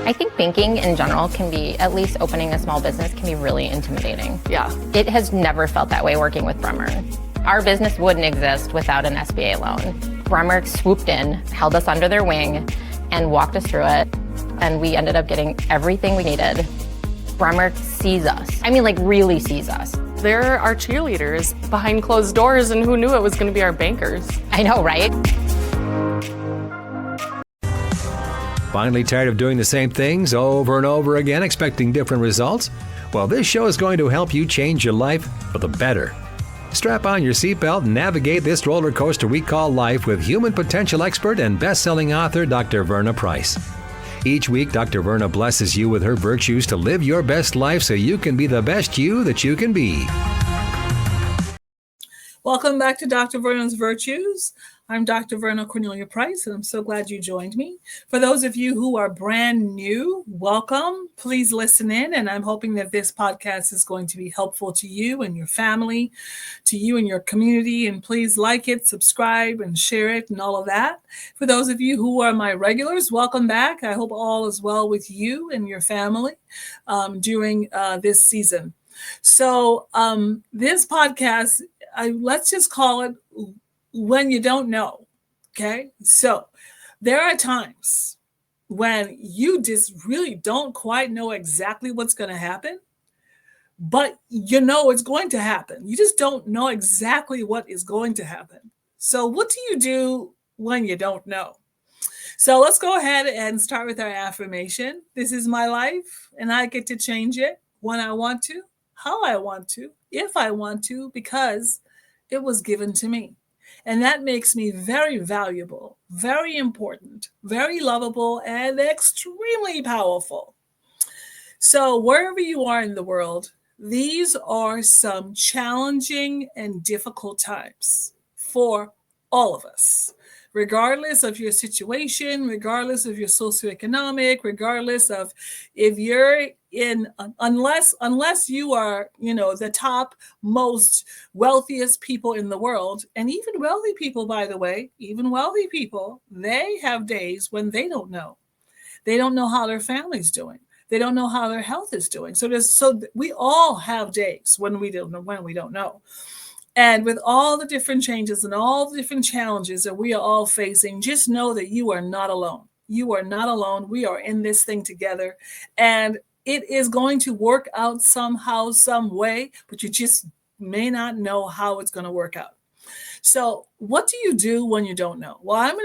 I think banking in general can be, at least opening a small business can be really intimidating. Yeah. It has never felt that way working with Bremer. Our business wouldn't exist without an SBA loan. Bremer swooped in, held us under their wing, and walked us through it. And we ended up getting everything we needed. Bremer sees us. I mean, like, really sees us. They're our cheerleaders behind closed doors, and who knew it was going to be our bankers? I know, right? Finally tired of doing the same things over and over again, expecting different results? Well, this show is going to help you change your life for the better. Strap on your seatbelt and navigate this roller coaster we call life with human potential expert and best-selling author Dr. Verna Price. Each week, Dr. Verna blesses you with her virtues to live your best life so you can be the best you that you can be. Welcome back to Dr. Verna's Virtues. I'm Dr. Verna Cornelia Price, and I'm so glad you joined me. For those of you who are brand new, welcome. Please listen in, and I'm hoping that this podcast is going to be helpful to you and your family, to you and your community, and please like it, subscribe, and share it, and all of that. For those of you who are my regulars, welcome back. I hope all is well with you and your family during this season. So this podcast, let's just call it When You Don't Know. Okay. So there are times when you just really don't quite know exactly what's going to happen, but you know it's going to happen. You just don't know exactly what is going to happen. So what do you do when you don't know? So let's go ahead and start with our affirmation. This is my life, and I get to change it when I want to, how I want to, if I want to, because it was given to me. And that makes me very valuable, very important, very lovable, and extremely powerful. So wherever you are in the world, these are some challenging and difficult times for all of us. Regardless of your situation, regardless of your socioeconomic, regardless of if you're in, unless you are, the top most wealthiest people in the world, and even wealthy people, by the way, even wealthy people, they have days when they don't know. They don't know how their family's doing. They don't know how their health is doing. So we all have days when we don't know. And with all the different changes and all the different challenges that we are all facing, just know that you are not alone. You are not alone. We are in this thing together. And it is going to work out somehow, some way, but you just may not know how it's going to work out. So what do you do when you don't know? Well, I'm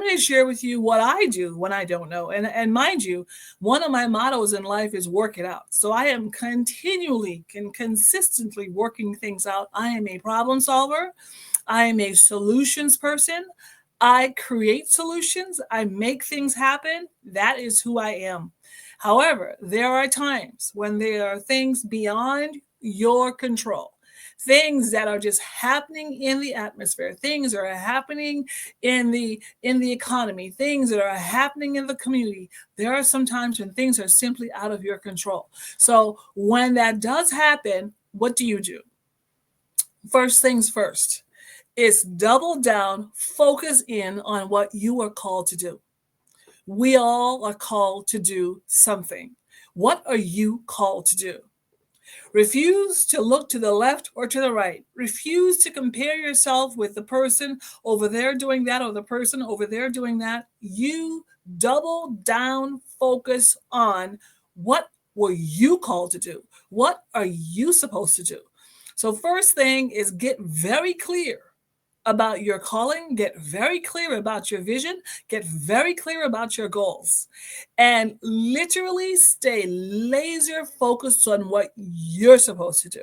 going to share with you what I do when I don't know. And mind you, one of my mottos in life is work it out. So I am continually and consistently working things out. I am a problem solver. I am a solutions person. I create solutions. I make things happen. That is who I am. However, there are times when there are things beyond your control. Things that are just happening in the atmosphere, things that are happening in the economy, things that are happening in the community. There are some times when things are simply out of your control. So when that does happen, what do? First things first is double down, focus in on what you are called to do. We all are called to do something. What are you called to do? Refuse to look to the left or to the right. Refuse to compare yourself with the person over there doing that or the person over there doing that. You double down, focus on what were you called to do? What are you supposed to do? So first thing is get very clear about your calling, get very clear about your vision, get very clear about your goals, and literally stay laser focused on what you're supposed to do.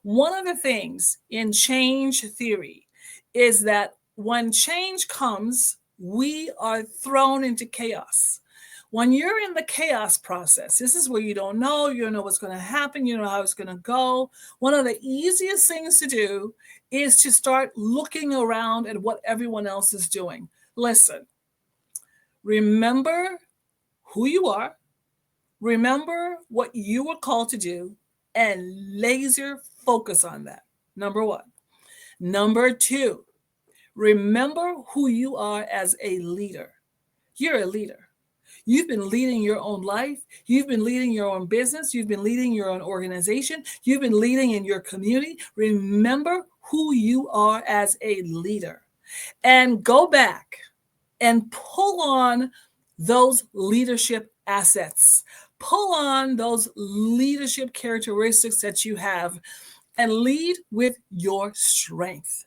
One of the things in change theory is that when change comes, we are thrown into chaos. When you're in the chaos process, this is where you don't know what's going to happen, you don't know how it's going to go. One of the easiest things to do is to start looking around at what everyone else is doing. Listen, remember who you are, remember what you were called to do, and laser focus on that. Number one. Number two, remember who you are as a leader. You're a leader. You've been leading your own life. You've been leading your own business. You've been leading your own organization. You've been leading in your community. Remember who you are as a leader and go back and pull on those leadership assets. Pull on those leadership characteristics that you have and lead with your strength.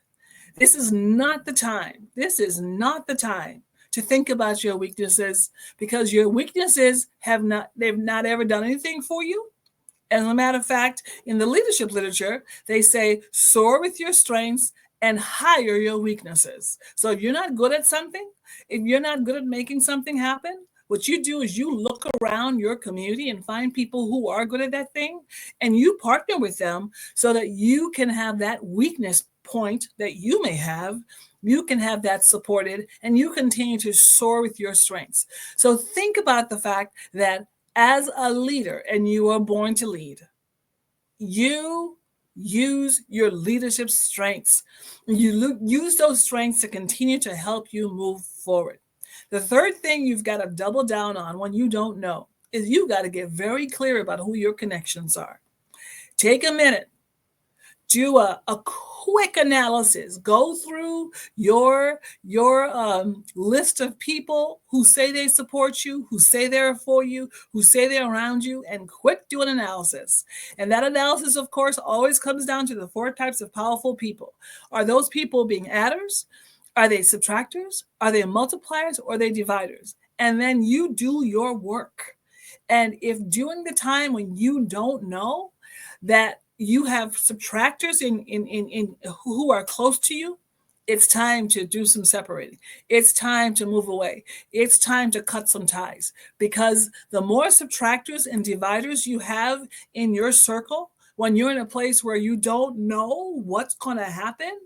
This is not the time. This is not the time to think about your weaknesses, because your weaknesses they've not ever done anything for you. As a matter of fact, in the leadership literature, they say soar with your strengths and hire your weaknesses. So if you're not good at something, if you're not good at making something happen, what you do is you look around your community and find people who are good at that thing, and you partner with them so that you can have that weakness point that you may have. You can have that supported and you continue to soar with your strengths. So think about the fact that as a leader, and you are born to lead, you use your leadership strengths. You use those strengths to continue to help you move forward. The third thing you've got to double down on when you don't know is you got to get very clear about who your connections are. Take a minute, do a quick analysis. Go through your list of people who say they support you, who say they're for you, who say they're around you, and quick do an analysis. And that analysis, of course, always comes down to the 4 types of powerful people. Are those people being adders? Are they subtractors? Are they multipliers? Or are they dividers? And then you do your work. And if during the time when you don't know that you have subtractors in who are close to you, it's time to do some separating. It's time to move away. It's time to cut some ties, because the more subtractors and dividers you have in your circle, when you're in a place where you don't know what's going to happen,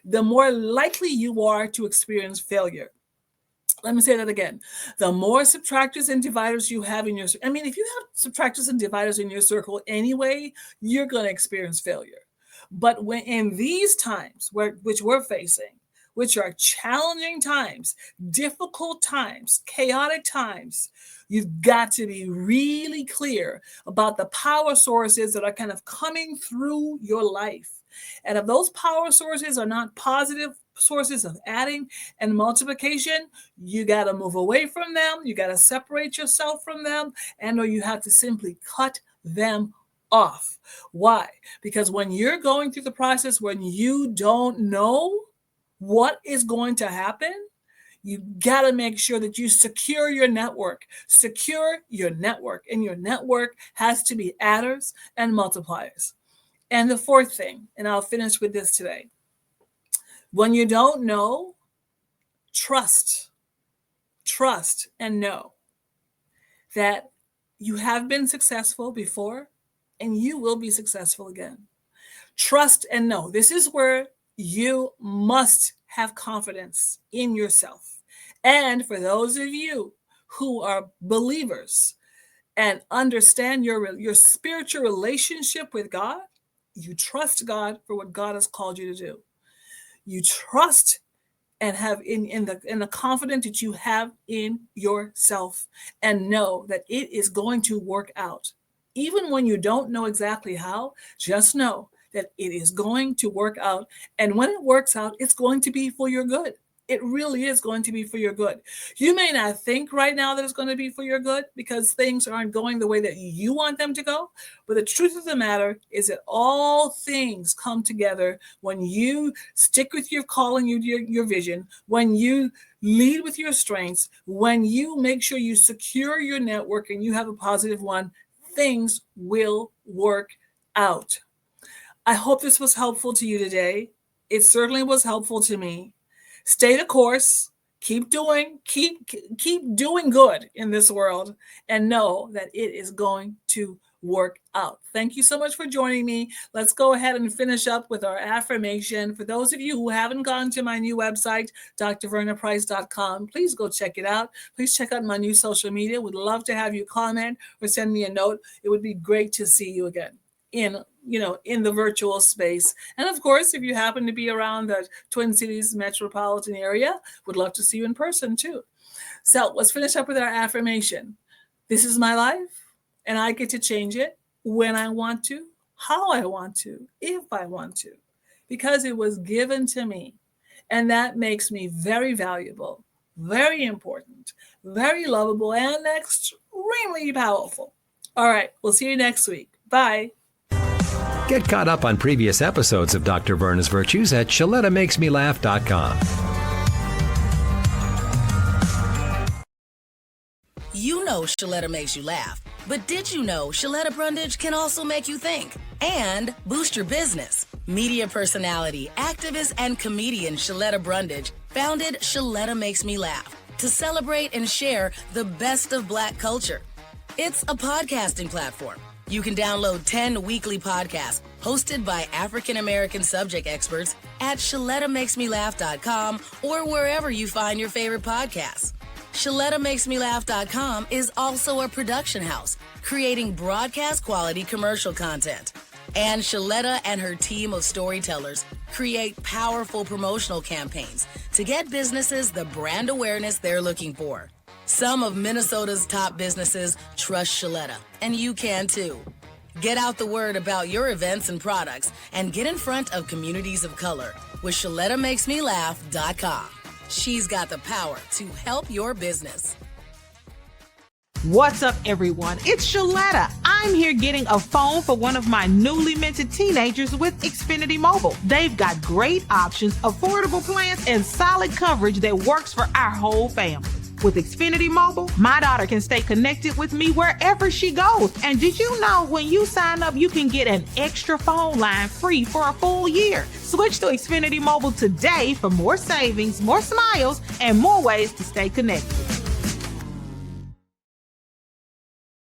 the more likely you are to experience failure. Let me say that again. The more subtractors and dividers you have in your, if you have subtractors and dividers in your circle anyway, you're going to experience failure. But when in these times which we're facing, which are challenging times, difficult times, chaotic times, you've got to be really clear about the power sources that are kind of coming through your life. And if those power sources are not positive sources of adding and multiplication, you got to move away from them. You got to separate yourself from them, or you have to simply cut them off. Why? Because when you're going through the process, when you don't know what is going to happen, you got to make sure that you secure your network. Secure your network, and your network has to be adders and multipliers. And the fourth thing, and I'll finish with this today. When you don't know, trust and know that you have been successful before and you will be successful again. Trust and know. This is where you must have confidence in yourself. And for those of you who are believers and understand your spiritual relationship with God, you trust God for what God has called you to do. You trust and have in the confidence that you have in yourself, and know that it is going to work out. Even when you don't know exactly how, just know that it is going to work out. And when it works out, it's going to be for your good. It really is going to be for your good. You may not think right now that it's going to be for your good because things aren't going the way that you want them to go. But the truth of the matter is that all things come together when you stick with your calling, your vision, when you lead with your strengths, when you make sure you secure your network and you have a positive one, things will work out. I hope this was helpful to you today. It certainly was helpful to me. Stay the course, keep doing good in this world, and know that it is going to work out. Thank you so much for joining me. Let's go ahead and finish up with our affirmation. For those of you who haven't gone to my new website, drvernaprice.com, please go check it out. Please check out my new social media. We'd love to have you comment or send me a note. It would be great to see you again in the virtual space. And of course, if you happen to be around the Twin Cities metropolitan area, would love to see you in person too. So let's finish up with our affirmation. This is my life, and I get to change it when I want to, how I want to, if I want to, because it was given to me. And that makes me very valuable, very important, very lovable, and extremely powerful. All right, we'll see you next week. Bye. Get caught up on previous episodes of Dr. Verna's Virtues at ShalettaMakesMeLaugh.com. You know Shaletta makes you laugh, but did you know Shaletta Brundage can also make you think and boost your business? Media personality, activist, and comedian Shaletta Brundage founded Shaletta Makes Me Laugh to celebrate and share the best of Black culture. It's a podcasting platform. You can download 10 weekly podcasts hosted by African American subject experts at ShalettaMakesMeLaugh.com or wherever you find your favorite podcasts. ShalettaMakesMeLaugh.com is also a production house creating broadcast quality commercial content. And Shaletta and her team of storytellers create powerful promotional campaigns to get businesses the brand awareness they're looking for. Some of Minnesota's top businesses trust Shaletta, and you can too. Get out the word about your events and products and get in front of communities of color with ShalettaMakesMeLaugh.com. She's got the power to help your business. What's up, everyone? It's Shaletta. I'm here getting a phone for one of my newly minted teenagers with Xfinity Mobile. They've got great options, affordable plans, and solid coverage that works for our whole family. With Xfinity Mobile, my daughter can stay connected with me wherever she goes. And did you know when you sign up, you can get an extra phone line free for a full year? Switch to Xfinity Mobile today for more savings, more smiles, and more ways to stay connected.